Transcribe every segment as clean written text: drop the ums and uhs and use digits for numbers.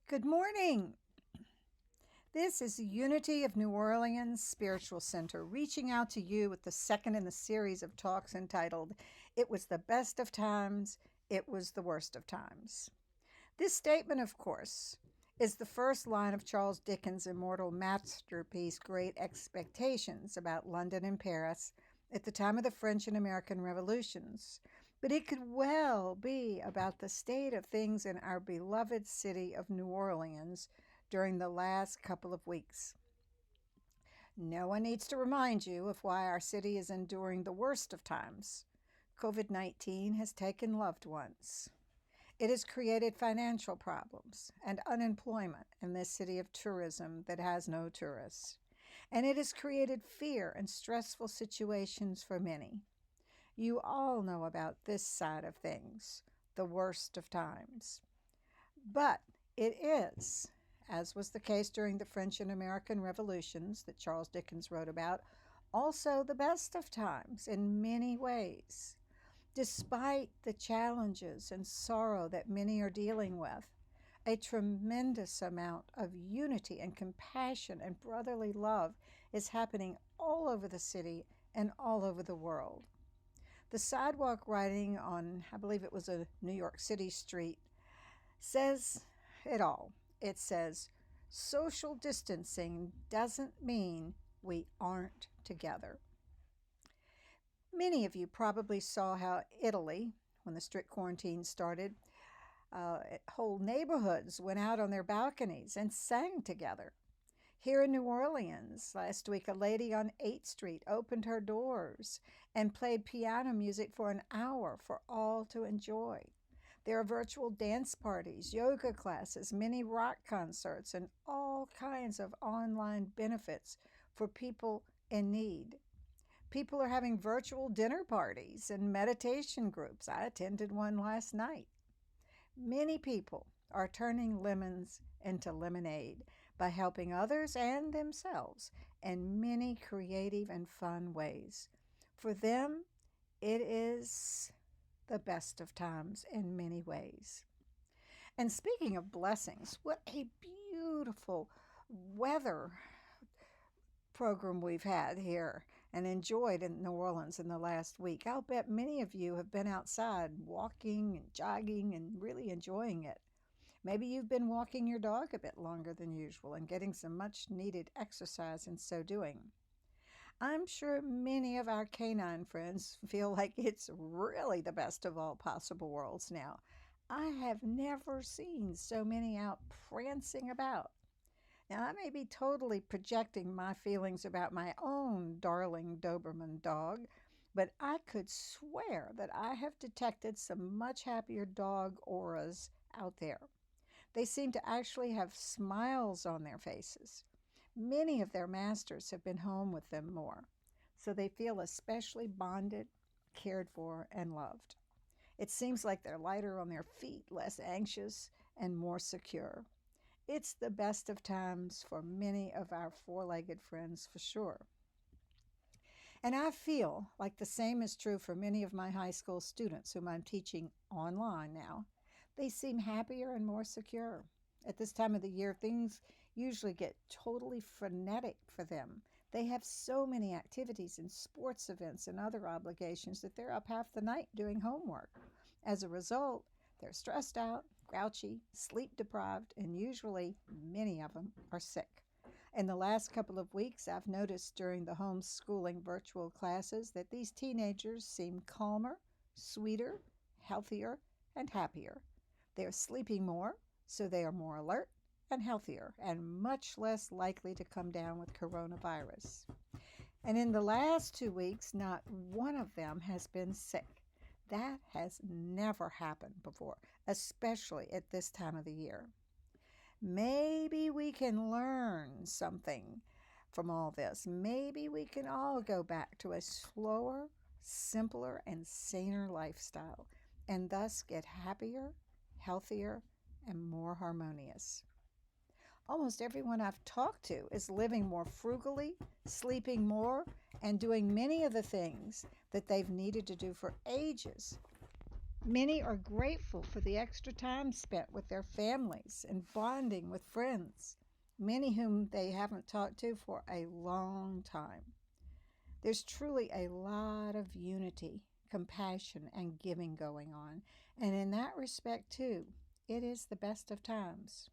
Good morning. This is the Unity of New Orleans Spiritual Center reaching out to you with the second in the series of talks entitled, It Was the Best of Times, It Was the Worst of Times. This statement, of course, is the first line of Charles Dickens' immortal masterpiece, Great Expectations, about London and Paris at the time of the French and American Revolutions. But it could well be about the state of things in our beloved city of New Orleans during the last couple of weeks. No one needs to remind you of why our city is enduring the worst of times. COVID 19 has taken loved ones. It has created financial problems and unemployment in this city of tourism that has no tourists. And it has created fear and stressful situations for many. You all know about this side of things, the worst of times. But it is, as was the case during the French and American revolutions that Charles Dickens wrote about, also the best of times in many ways. Despite the challenges and sorrow that many are dealing with, a tremendous amount of unity and compassion and brotherly love is happening all over the city and all over the world. The sidewalk writing on, I believe it was a New York City street, says it all. It says, social distancing doesn't mean we aren't together. Many of you probably saw how Italy, when the strict quarantine started, whole neighborhoods went out on their balconies and sang together. Here in New Orleans, last week, a lady on 8th Street opened her doors and played piano music for an hour for all to enjoy. There are virtual dance parties, yoga classes, mini rock concerts, and all kinds of online benefits for people in need. People are having virtual dinner parties and meditation groups. I attended one last night. Many people are turning lemons into lemonade by helping others and themselves in many creative and fun ways. For them, it is the best of times in many ways. And speaking of blessings, what a beautiful weather program we've had here and enjoyed in New Orleans in the last week. I'll bet many of you have been outside walking and jogging and really enjoying it. Maybe you've been walking your dog a bit longer than usual and getting some much needed exercise in so doing. I'm sure many of our canine friends feel like it's really the best of all possible worlds now. I have never seen so many out prancing about. Now, I may be totally projecting my feelings about my own darling Doberman dog, but I could swear that I have detected some much happier dog auras out there. They seem to actually have smiles on their faces. Many of their masters have been home with them more, so they feel especially bonded, cared for, and loved. It seems like they're lighter on their feet, less anxious, and more secure. It's the best of times for many of our four legged friends for sure. And I feel like the same is true for many of my high school students whom I'm teaching online now. They seem happier and more secure. At this time of the year, things usually get totally frenetic for them. They have so many activities and sports events and other obligations that they're up half the night doing homework. As a result, they're stressed out, grouchy, sleep deprived, and usually many of them are sick. In the last couple of weeks, I've noticed during the homeschooling virtual classes that these teenagers seem calmer, sweeter, healthier, and happier. They're sleeping more, so they are more alert and healthier and much less likely to come down with coronavirus. And in the last 2 weeks, not one of them has been sick. That has never happened before, especially at this time of the year. Maybe we can learn something from all this. Maybe we can all go back to a slower, simpler, and saner lifestyle and thus get happier, healthier, and more harmonious. Almost everyone I've talked to is living more frugally, sleeping more, and doing many of the things that they've needed to do for ages. Many are grateful for the extra time spent with their families and bonding with friends, many whom they haven't talked to for a long time. There's truly a lot of unity, compassion, and giving going on, and in that respect, too, it is the best of times.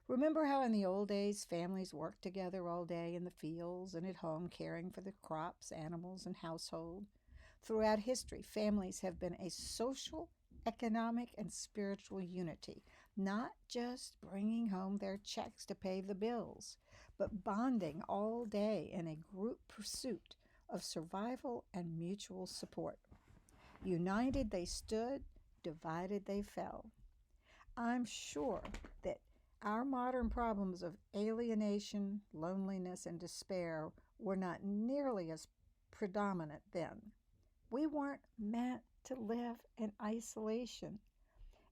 Remember how in the old days families worked together all day in the fields and at home caring for the crops, animals, and household? Throughout history, families have been a social, economic, and spiritual unity, not just bringing home their checks to pay the bills, but bonding all day in a group pursuit of survival and mutual support. United they stood, divided they fell. I'm sure that our modern problems of alienation, loneliness, and despair were not nearly as predominant then. We weren't meant to live in isolation.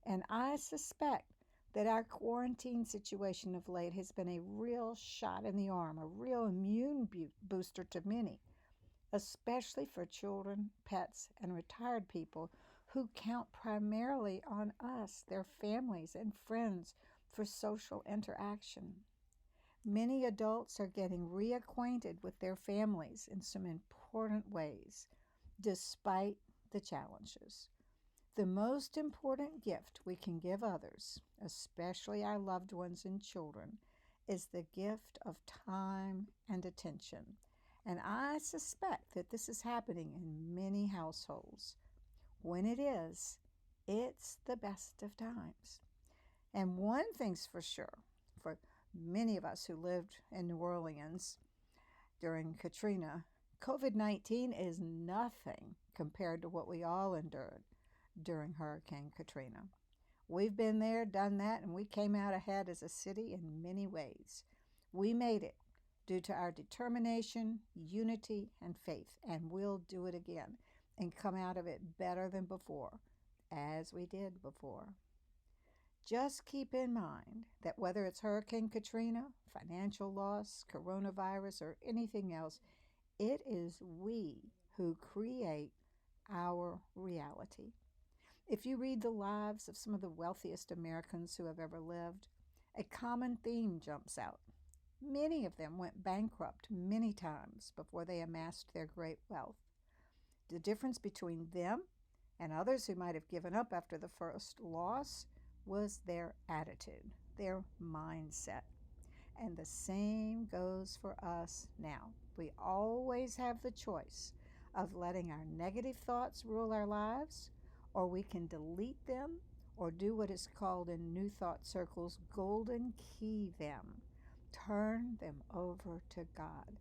And I suspect that our quarantine situation of late has been a real shot in the arm, a real immune booster to many, especially for children, pets, and retired people who count primarily on us, their families, and friends for social interaction. Many adults are getting reacquainted with their families in some important ways, despite the challenges. The most important gift we can give others, especially our loved ones and children, is the gift of time and attention. And I suspect that this is happening in many households. When it is, it's the best of times. And one thing's for sure, for many of us who lived in New Orleans during Katrina, COVID 19 is nothing compared to what we all endured during Hurricane Katrina. We've been there, done that, and we came out ahead as a city in many ways. We made it due to our determination, unity, and faith, and we'll do it again and come out of it better than before, as we did before. Just keep in mind that whether it's Hurricane Katrina, financial loss, coronavirus, or anything else, it is we who create our reality. If you read the lives of some of the wealthiest Americans who have ever lived, a common theme jumps out. Many of them went bankrupt many times before they amassed their great wealth. The difference between them and others who might have given up after the first loss was their attitude, their mindset. And the same goes for us now. We always have the choice of letting our negative thoughts rule our lives, or we can delete them or do what is called in New Thought circles golden key them. Turn them over to God.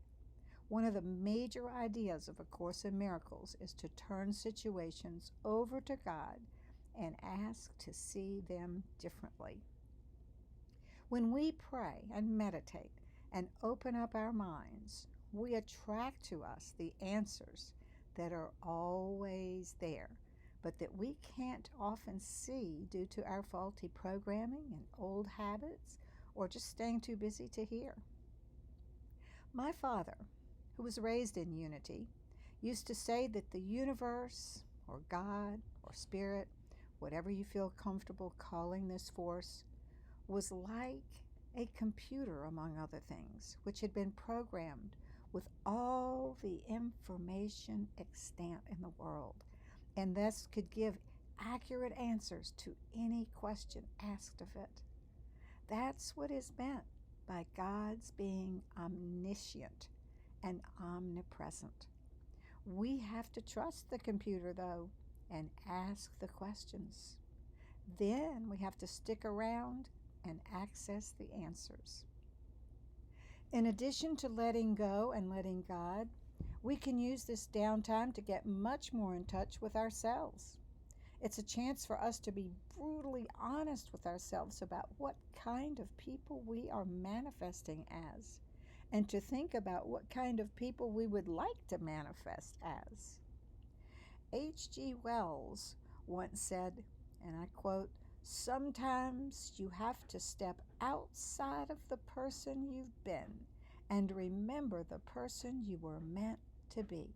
One of the major ideas of A Course in Miracles is to turn situations over to God and ask to see them differently. When we pray and meditate and open up our minds, we attract to us the answers that are always there, but that we can't often see due to our faulty programming and old habits or just staying too busy to hear. My father, who was raised in unity, used to say that the universe, or God, or spirit, whatever you feel comfortable calling this force, was like a computer, among other things, which had been programmed with all the information extant in the world, and thus could give accurate answers to any question asked of it. That's what is meant by God's being omniscient and omnipresent. We have to trust the computer, though, and ask the questions. Then we have to stick around and access the answers. In addition to letting go and letting God, we can use this downtime to get much more in touch with ourselves. It's a chance for us to be brutally honest with ourselves about what kind of people we are manifesting as, and to think about what kind of people we would like to manifest as. H.G. Wells once said, and I quote, "Sometimes you have to step outside of the person you've been and remember the person you were meant to be,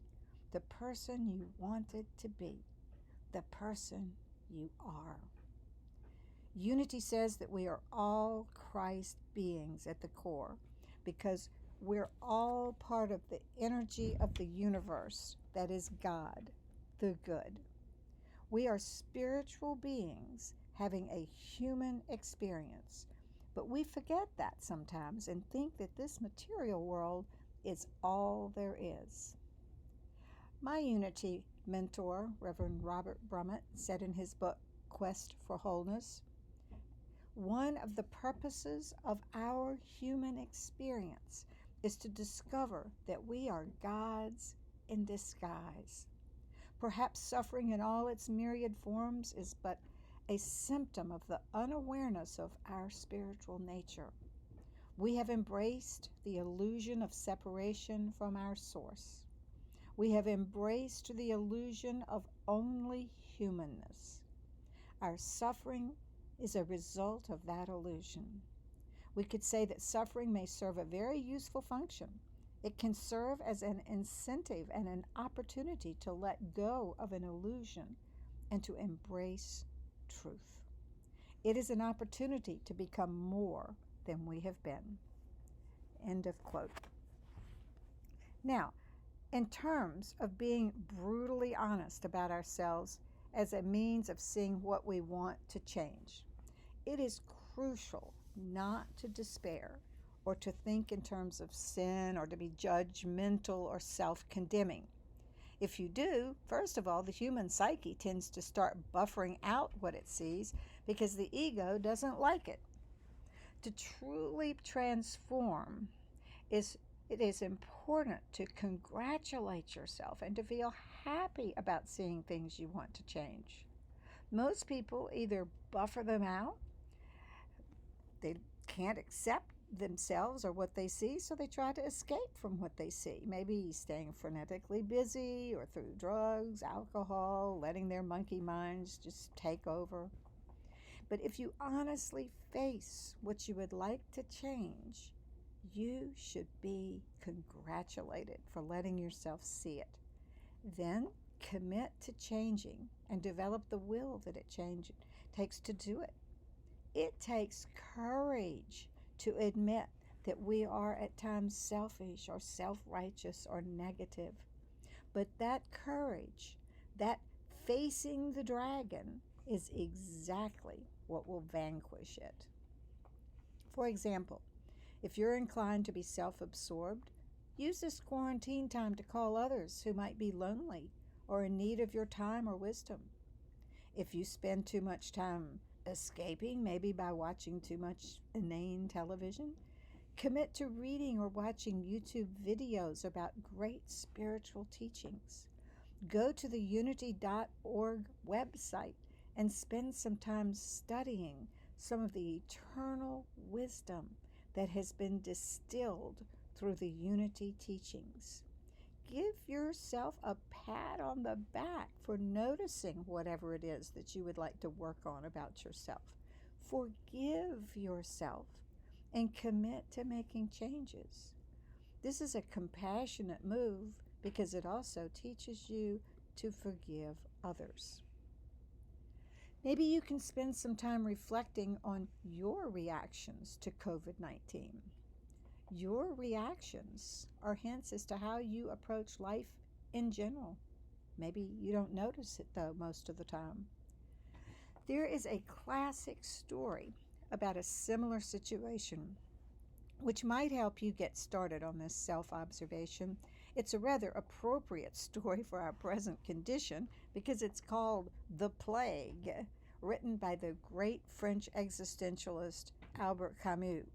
the person you wanted to be, the person you are. Unity says that we are all Christ beings at the core because we're all part of the energy of the universe that is God, the good. We are spiritual beings having a human experience, but we forget that sometimes and think that this material world is all there is. My Unity mentor, Reverend Robert Brummett, said in his book, Quest for Wholeness, one of the purposes of our human experience is to discover that we are gods in disguise. Perhaps suffering in all its myriad forms is but a symptom of the unawareness of our spiritual nature. We have embraced the illusion of separation from our source. We have embraced the illusion of only humanness. Our suffering is a result of that illusion. We could say that suffering may serve a very useful function. It can serve as an incentive and an opportunity to let go of an illusion and to embrace truth. It is an opportunity to become more than we have been. End of quote. Now, in terms of being brutally honest about ourselves as a means of seeing what we want to change, it is crucial not to despair or to think in terms of sin or to be judgmental or self-condemning. If you do, first of all, the human psyche tends to start buffering out what it sees because the ego doesn't like it. To truly transform, it is important to congratulate yourself and to feel happy about seeing things you want to change. Most people either buffer them out, they can't accept themselves or what they see, so they try to escape from what they see. Maybe staying frenetically busy or through drugs, alcohol, letting their monkey minds just take over. But if you honestly face what you would like to change, you should be congratulated for letting yourself see it. Then commit to changing and develop the will that it takes to do it. It takes courage to admit that we are at times selfish or self-righteous or negative. But that courage, that facing the dragon, is exactly what will vanquish it. For example, if you're inclined to be self-absorbed, use this quarantine time to call others who might be lonely or in need of your time or wisdom. If you spend too much time escaping, maybe by watching too much inane television, commit to reading or watching YouTube videos about great spiritual teachings. Go to the unity.org website and spend some time studying some of the eternal wisdom that has been distilled through the Unity teachings. Give yourself a pat on the back for noticing whatever it is that you would like to work on about yourself. Forgive yourself and commit to making changes. This is a compassionate move because it also teaches you to forgive others. Maybe you can spend some time reflecting on your reactions to COVID-19. Your reactions are hints as to how you approach life in general. Maybe you don't notice it, though, most of the time. There is a classic story about a similar situation which might help you get started on this self-observation. It's a rather appropriate story for our present condition because it's called The Plague, written by the great French existentialist Albert Camus.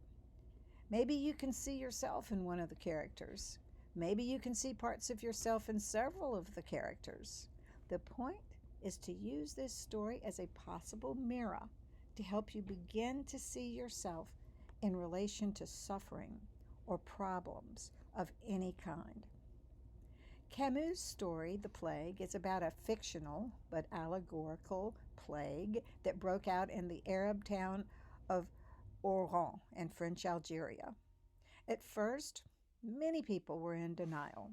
Maybe you can see yourself in one of the characters. Maybe you can see parts of yourself in several of the characters. The point is to use this story as a possible mirror to help you begin to see yourself in relation to suffering or problems of any kind. Camus' story, The Plague, is about a fictional but allegorical plague that broke out in the Arab town of Oran in French Algeria. At first, many people were in denial.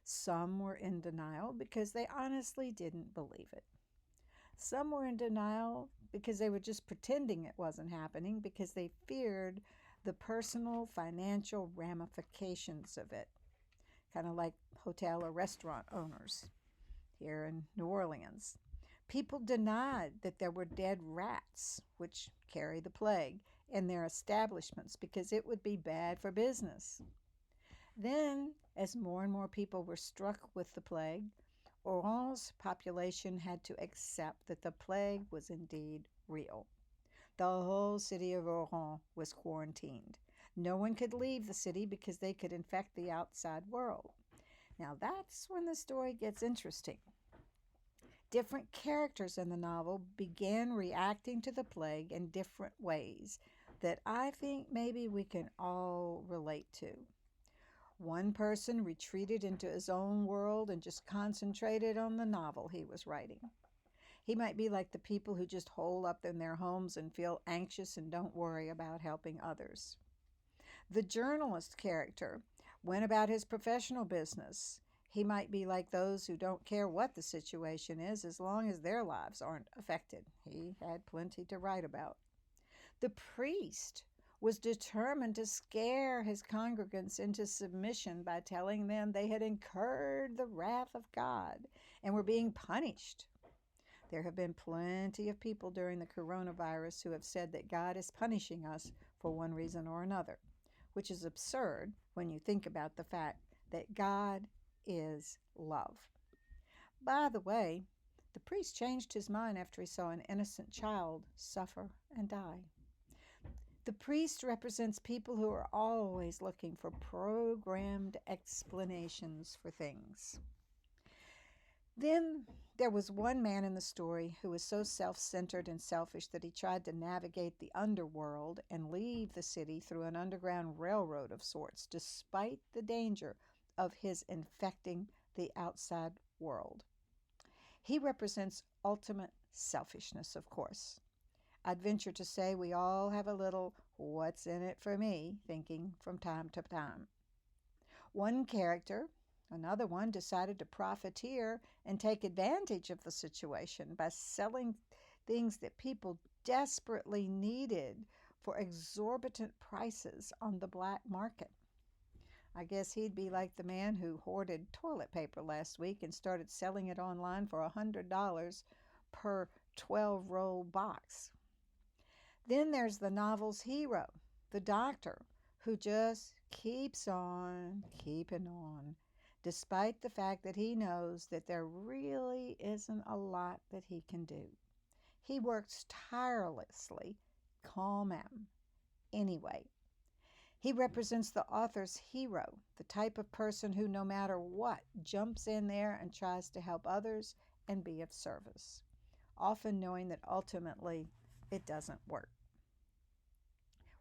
Some were in denial because they honestly didn't believe it. Some were in denial because they were just pretending it wasn't happening because they feared the personal financial ramifications of it, kind of like hotel or restaurant owners here in New Orleans. People denied that there were dead rats, which carry the plague, in their establishments because it would be bad for business. Then, as more and more people were struck with the plague, Oran's population had to accept that the plague was indeed real. The whole city of Oran was quarantined. No one could leave the city because they could infect the outside world. Now that's when the story gets interesting. Different characters in the novel began reacting to the plague in different ways that I think maybe we can all relate to. One person retreated into his own world and just concentrated on the novel he was writing. He might be like the people who just hole up in their homes and feel anxious and don't worry about helping others. The journalist character went about his professional business. He might be like those who don't care what the situation is as long as their lives aren't affected. He had plenty to write about. The priest was determined to scare his congregants into submission by telling them they had incurred the wrath of God and were being punished. There have been plenty of people during the coronavirus who have said that God is punishing us for one reason or another, which is absurd when you think about the fact that God is love. By the way, the priest changed his mind after he saw an innocent child suffer and die. The priest represents people who are always looking for programmed explanations for things. Then there was one man in the story who was so self centered and selfish that he tried to navigate the underworld and leave the city through an underground railroad of sorts, despite the danger of his infecting the outside world. He represents ultimate selfishness, of course. I'd venture to say we all have a little what's in it for me thinking from time to time. One character, another one, decided to profiteer and take advantage of the situation by selling things that people desperately needed for exorbitant prices on the black market. I guess he'd be like the man who hoarded toilet paper last week and started selling it online for $100 per 12-roll box. Then there's the novel's hero, the doctor, who just keeps on keeping on, despite the fact that he knows that there really isn't a lot that he can do. He works tirelessly, calm anyway. He represents the author's hero, the type of person who, no matter what, jumps in there and tries to help others and be of service, often knowing that ultimately it doesn't work.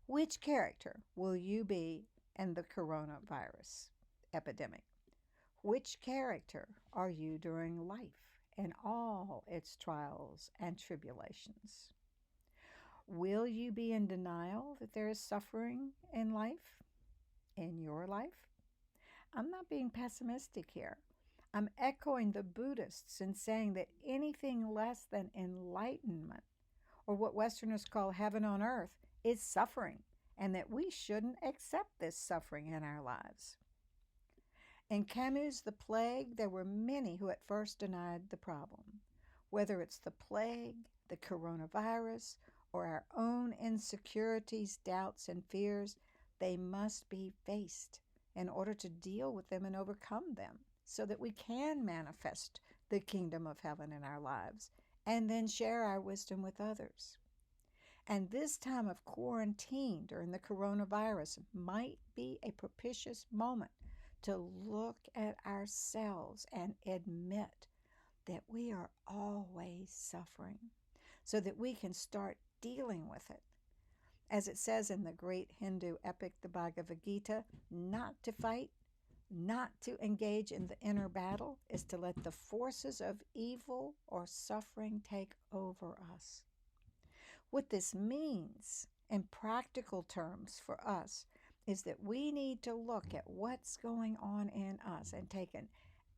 Which character will you be in the coronavirus epidemic? Which character are you during life and all its trials and tribulations? Will you be in denial that there is suffering in life, in your life? I'm not being pessimistic here. I'm echoing the Buddhists in saying that anything less than enlightenment, or what Westerners call heaven on earth, is suffering, and that we shouldn't accept this suffering in our lives. In Camus' The Plague, there were many who at first denied the problem. Whether it's the plague, the coronavirus, or our own insecurities, doubts, and fears, they must be faced in order to deal with them and overcome them so that we can manifest the kingdom of heaven in our lives and then share our wisdom with others. And this time of quarantine during the coronavirus might be a propitious moment to look at ourselves and admit that we are always suffering so that we can start dealing with it. As it says in the great Hindu epic, the Bhagavad Gita, not to fight, not to engage in the inner battle is to let the forces of evil or suffering take over us. What this means in practical terms for us is that we need to look at what's going on in us and take an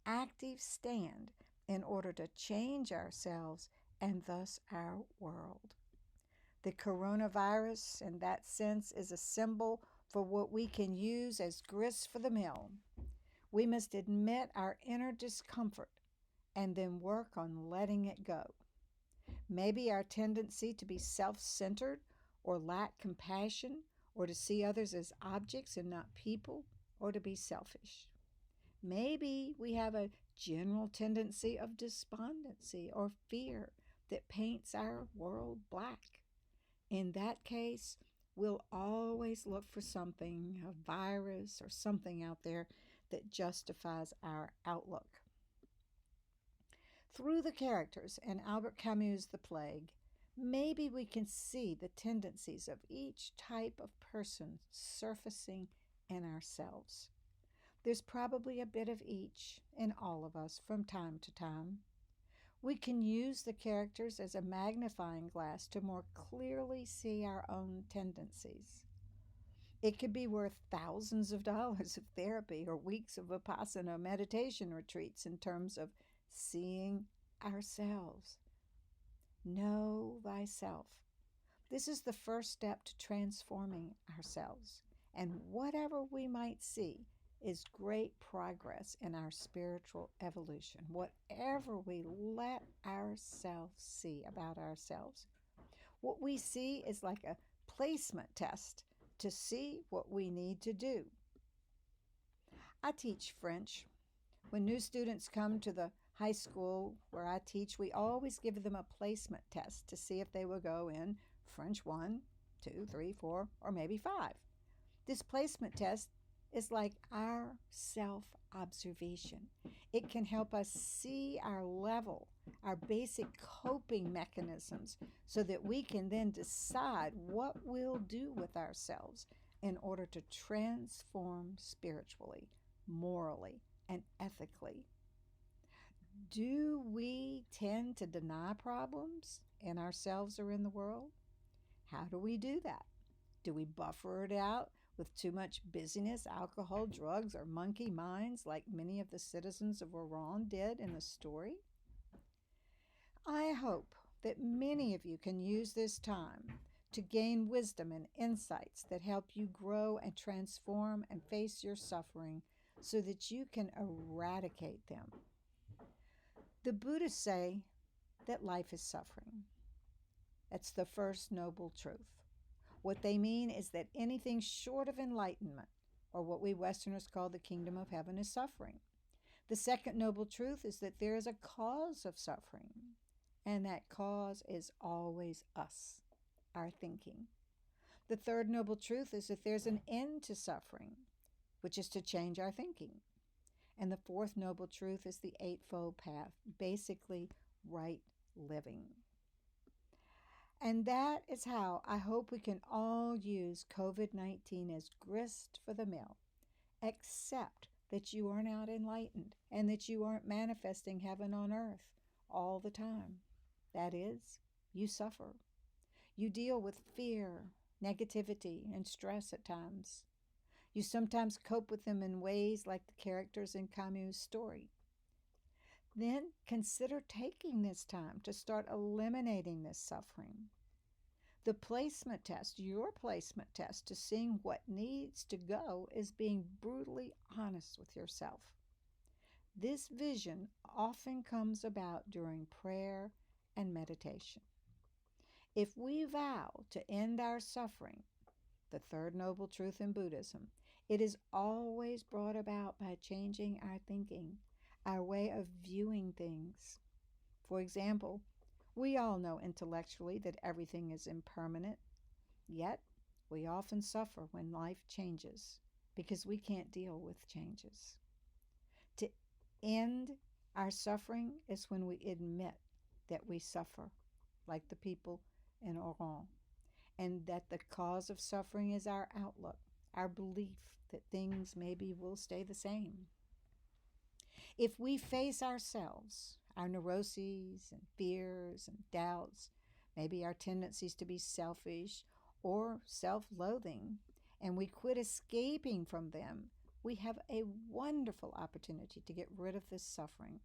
active stand in order to change ourselves and thus our world. The coronavirus, in that sense, is a symbol for what we can use as grist for the mill. We must admit our inner discomfort and then work on letting it go. Maybe our tendency to be self centered or lack compassion or to see others as objects and not people or to be selfish. Maybe we have a general tendency of despondency or fear that paints our world black. In that case, we'll always look for something, a virus or something out there that justifies our outlook. Through the characters in Albert Camus' The Plague, maybe we can see the tendencies of each type of person surfacing in ourselves. There's probably a bit of each in all of us from time to time. We can use the characters as a magnifying glass to more clearly see our own tendencies. It could be worth thousands of dollars of therapy or weeks of Vipassana meditation retreats in terms of seeing ourselves. Know thyself. This is the first step to transforming ourselves. And whatever we might see is great progress in our spiritual evolution. Whatever we let ourselves see about ourselves. What we see is like a placement test to see what we need to do. I teach French. When new students come to the high school where I teach, we always give them a placement test to see if they will go in French 1, 2, 3, 4, or maybe 5. This placement test is like our self-observation. It can help us see our level, our basic coping mechanisms, so that we can then decide what we'll do with ourselves in order to transform spiritually, morally, and ethically. Do we tend to deny problems in ourselves or in the world? How do we do that? Do we buffer it out with too much busyness, alcohol, drugs, or monkey minds like many of the citizens of Oran did in the story? I hope that many of you can use this time to gain wisdom and insights that help you grow and transform and face your suffering so that you can eradicate them. The Buddhists say that life is suffering. That's the first noble truth. What they mean is that anything short of enlightenment, or what we Westerners call the kingdom of heaven, is suffering. The second noble truth is that there is a cause of suffering, and that cause is always us, our thinking. The third noble truth is that there's an end to suffering, which is to change our thinking. And the fourth noble truth is the Eightfold Path, basically right living. And that is how I hope we can all use COVID-19 as grist for the mill, except that you are not enlightened and that you aren't manifesting heaven on earth all the time. That is, you suffer. You deal with fear, negativity, and stress at times. You sometimes cope with them in ways like the characters in Camus' story. Then consider taking this time to start eliminating this suffering. The placement test, your placement test to seeing what needs to go, is being brutally honest with yourself. This vision often comes about during prayer and meditation. If we vow to end our suffering, the third noble truth in Buddhism, it is always brought about by changing our thinking, our way of viewing things. For example, we all know intellectually that everything is impermanent, yet we often suffer when life changes because we can't deal with changes. To end our suffering is when we admit that we suffer, like the people in Oran, and that the cause of suffering is our outlook, our belief that things maybe will stay the same. If we face ourselves, our neuroses and fears and doubts, maybe our tendencies to be selfish or self-loathing, and we quit escaping from them, we have a wonderful opportunity to get rid of this suffering.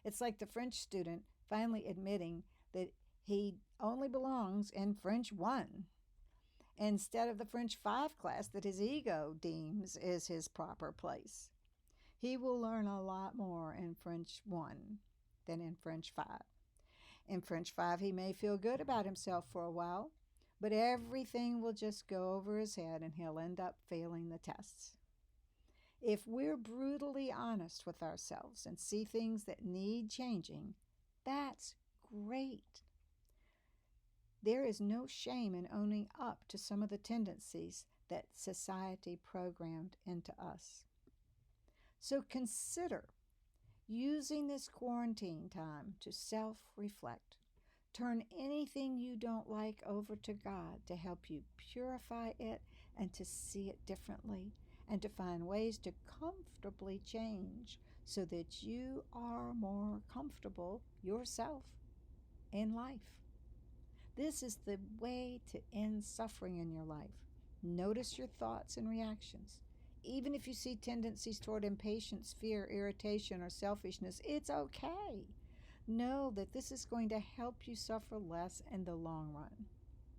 It's like the French student finally admitting that he only belongs in French 1 instead of the French 5 class that his ego deems is his proper place. He will learn a lot more in French 1 than in French 5. In French 5, he may feel good about himself for a while, but everything will just go over his head and he'll end up failing the tests. If we're brutally honest with ourselves and see things that need changing, that's great. There is no shame in owning up to some of the tendencies that society programmed into us. So consider using this quarantine time to self-reflect. Turn anything you don't like over to God to help you purify it and to see it differently and to find ways to comfortably change so that you are more comfortable yourself in life. This is the way to end suffering in your life. Notice your thoughts and reactions. Even if you see tendencies toward impatience, fear, irritation, or selfishness, it's okay. Know that this is going to help you suffer less in the long run.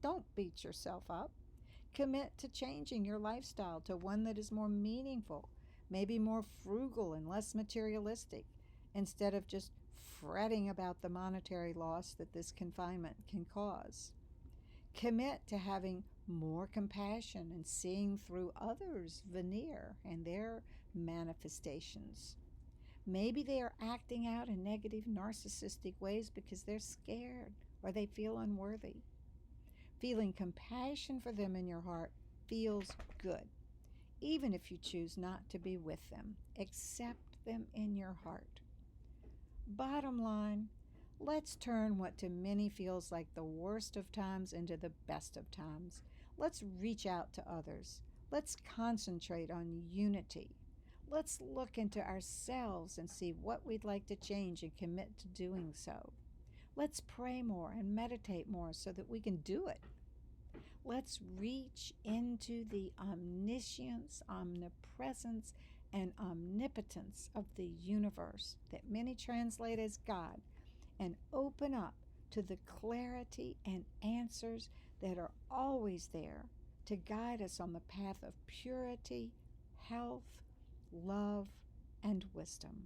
Don't beat yourself up. Commit to changing your lifestyle to one that is more meaningful, maybe more frugal and less materialistic, instead of just fretting about the monetary loss that this confinement can cause. Commit to having more compassion and seeing through others' veneer and their manifestations. Maybe they are acting out in negative narcissistic ways because they're scared or they feel unworthy. Feeling compassion for them in your heart feels good, even if you choose not to be with them. Accept them in your heart. Bottom line, let's turn what to many feels like the worst of times into the best of times. Let's reach out to others. Let's concentrate on unity. Let's look into ourselves and see what we'd like to change and commit to doing so. Let's pray more and meditate more so that we can do it. Let's reach into the omniscience, omnipresence, and omnipotence of the universe that many translate as God and open up to the clarity and answers that are always there to guide us on the path of purity, health, love, and wisdom.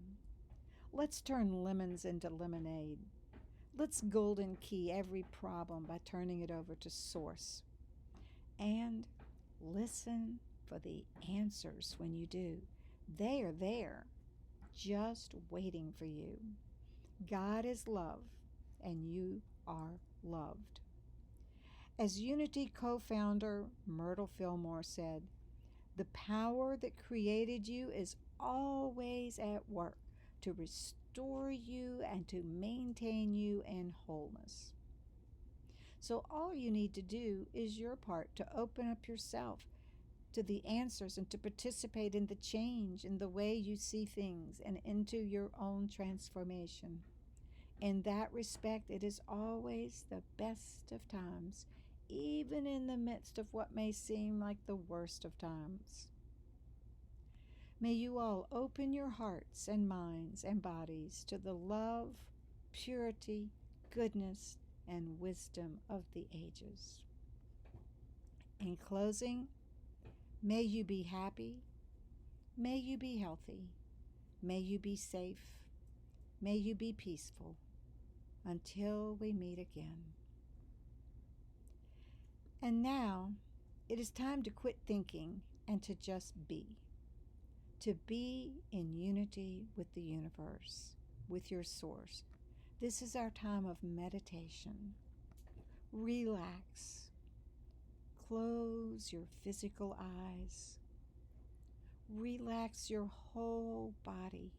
Let's turn lemons into lemonade. Let's golden key every problem by turning it over to Source. And listen for the answers when you do. They are there, just waiting for you. God is love, and you are loved. As Unity co-founder Myrtle Fillmore said, the power that created you is always at work to restore you and to maintain you in wholeness. So all you need to do is your part to open up yourself to the answers and to participate in the change in the way you see things and into your own transformation. In that respect, it is always the best of times, even in the midst of what may seem like the worst of times. May you all open your hearts and minds and bodies to the love, purity, goodness, and wisdom of the ages. In closing, may you be happy, may you be healthy, may you be safe, may you be peaceful, until we meet again. And now, it is time to quit thinking and to just be. To be in unity with the universe, with your source. This is our time of meditation. Relax. Close your physical eyes. Relax your whole body.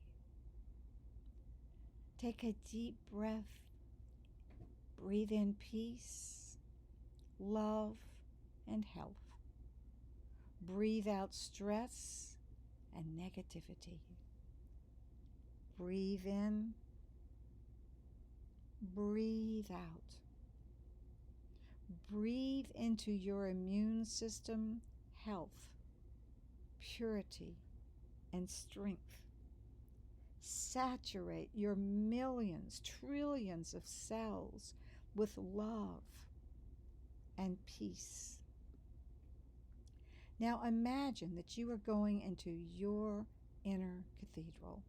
Take a deep breath. Breathe in peace, love, and health. Breathe out stress and negativity. Breathe in. Breathe out. Breathe into your immune system health, purity, and strength. Saturate your millions, trillions of cells with love and peace. Now imagine that you are going into your inner cathedral.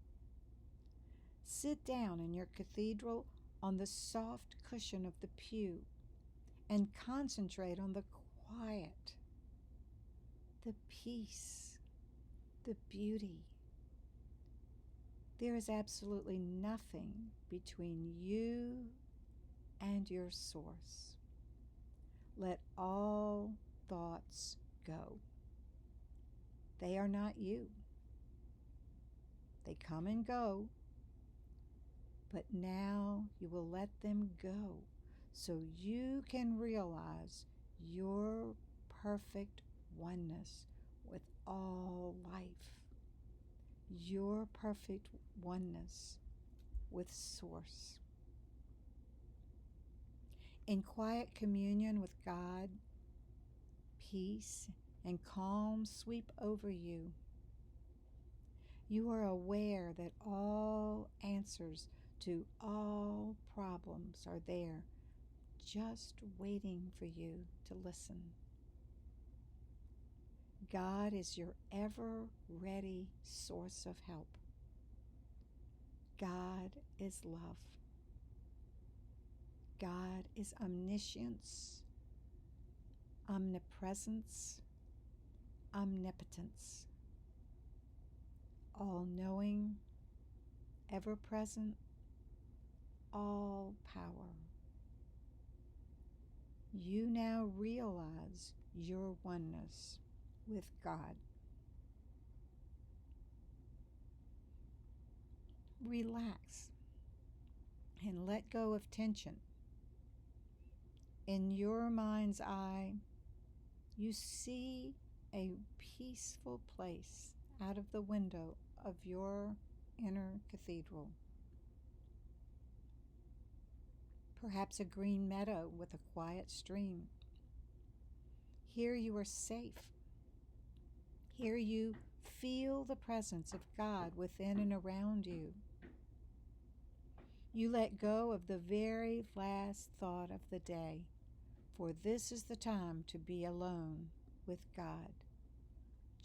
Sit down in your cathedral on the soft cushion of the pew and concentrate on the quiet, the peace, the beauty. There is absolutely nothing between you and your source. Let all thoughts go. They are not you. They come and go, but now you will let them go so you can realize your perfect oneness with all life, your perfect oneness with Source. In quiet communion with God, peace and calm sweep over you. You are aware that all answers to all problems are there, just waiting for you to listen. God is your ever-ready source of help. God is love. God is omniscience, omnipresence, omnipotence, all-knowing, ever-present, all power. You now realize your oneness with God. Relax and let go of tension. In your mind's eye, you see a peaceful place out of the window of your inner cathedral. Perhaps a green meadow with a quiet stream. Here you are safe. Here you feel the presence of God within and around you. You let go of the very last thought of the day, for this is the time to be alone with God,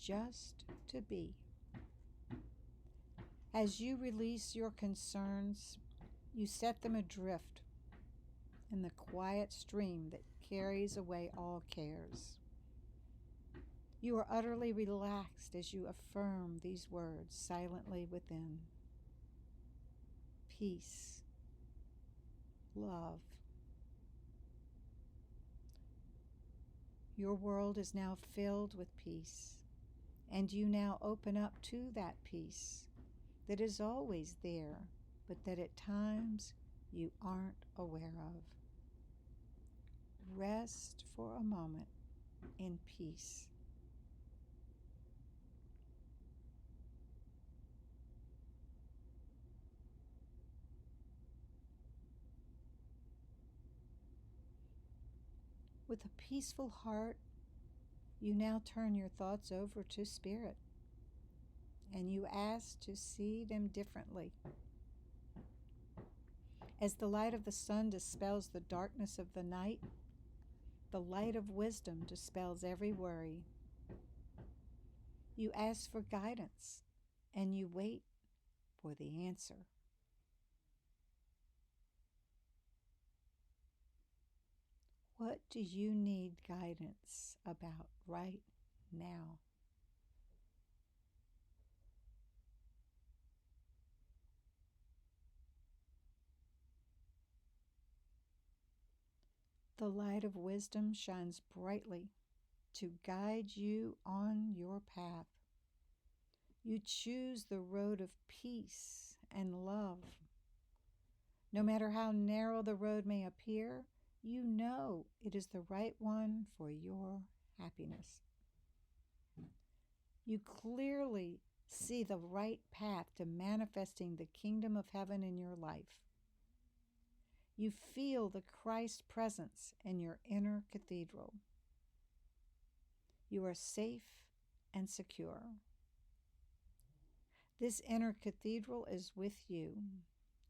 just to be. As you release your concerns, you set them adrift in the quiet stream that carries away all cares. You are utterly relaxed as you affirm these words silently within. Peace, love. Your world is now filled with peace, and you now open up to that peace that is always there, but that at times you aren't aware of. Rest for a moment in peace. With a peaceful heart, you now turn your thoughts over to Spirit, and you ask to see them differently. As the light of the sun dispels the darkness of the night, the light of wisdom dispels every worry. You ask for guidance, and you wait for the answer. What do you need guidance about right now? The light of wisdom shines brightly to guide you on your path. You choose the road of peace and love. No matter how narrow the road may appear, you know it is the right one for your happiness. You clearly see the right path to manifesting the kingdom of heaven in your life. You feel the Christ presence in your inner cathedral. You are safe and secure. This inner cathedral is with you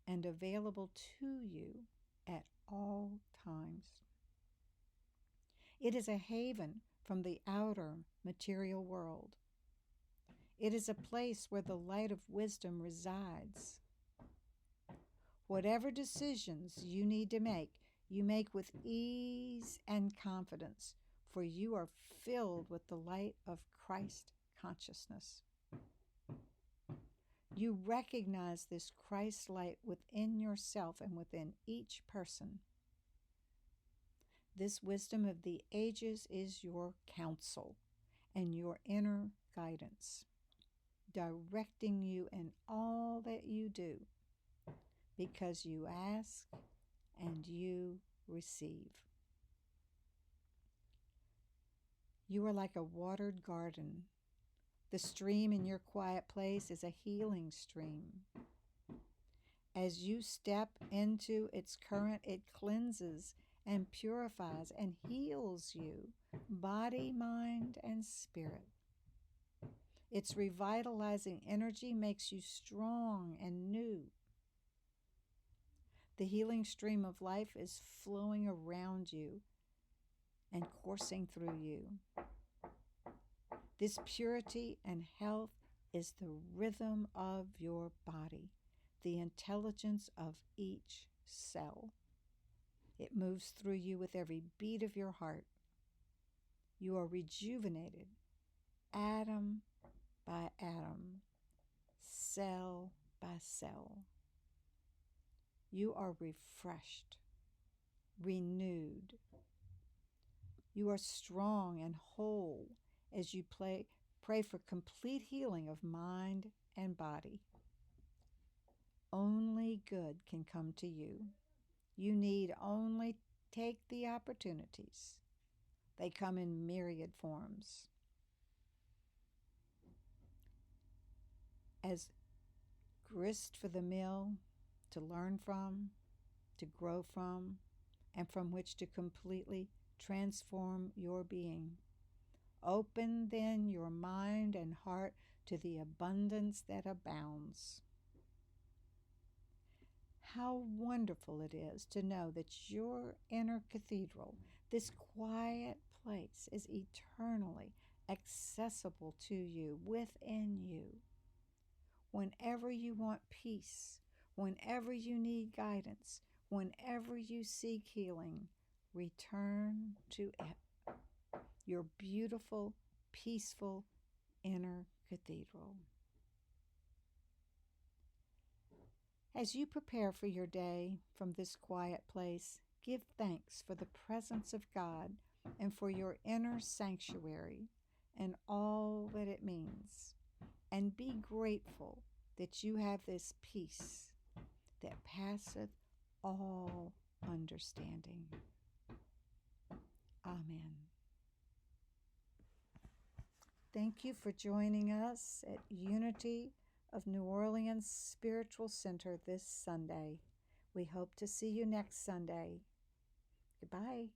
and available to you at all times. It is a haven from the outer material world. It is a place where the light of wisdom resides. Whatever decisions you need to make, you make with ease and confidence, for you are filled with the light of Christ consciousness. You recognize this Christ light within yourself and within each person. This wisdom of the ages is your counsel and your inner guidance, directing you in all that you do, because you ask and you receive. You are like a watered garden. The stream in your quiet place is a healing stream. As you step into its current, it cleanses and purifies and heals you, body, mind, and spirit. Its revitalizing energy makes you strong and new. The healing stream of life is flowing around you and coursing through you. This purity and health is the rhythm of your body, the intelligence of each cell. It moves through you with every beat of your heart. You are rejuvenated, atom by atom, cell by cell. You are refreshed, renewed. You are strong and whole as you pray for complete healing of mind and body. Only good can come to you. You need only take the opportunities. They come in myriad forms. As grist for the mill, to learn from, to grow from, and from which to completely transform your being. Open then your mind and heart to the abundance that abounds. How wonderful it is to know that your inner cathedral, this quiet place, is eternally accessible to you, within you. Whenever you want peace, whenever you need guidance, whenever you seek healing, return to it, your beautiful, peaceful inner cathedral. As you prepare for your day from this quiet place, give thanks for the presence of God and for your inner sanctuary and all that it means. And be grateful that you have this peace that passeth all understanding. Amen. Thank you for joining us at Unity of New Orleans Spiritual Center this Sunday. We hope to see you next Sunday. Goodbye.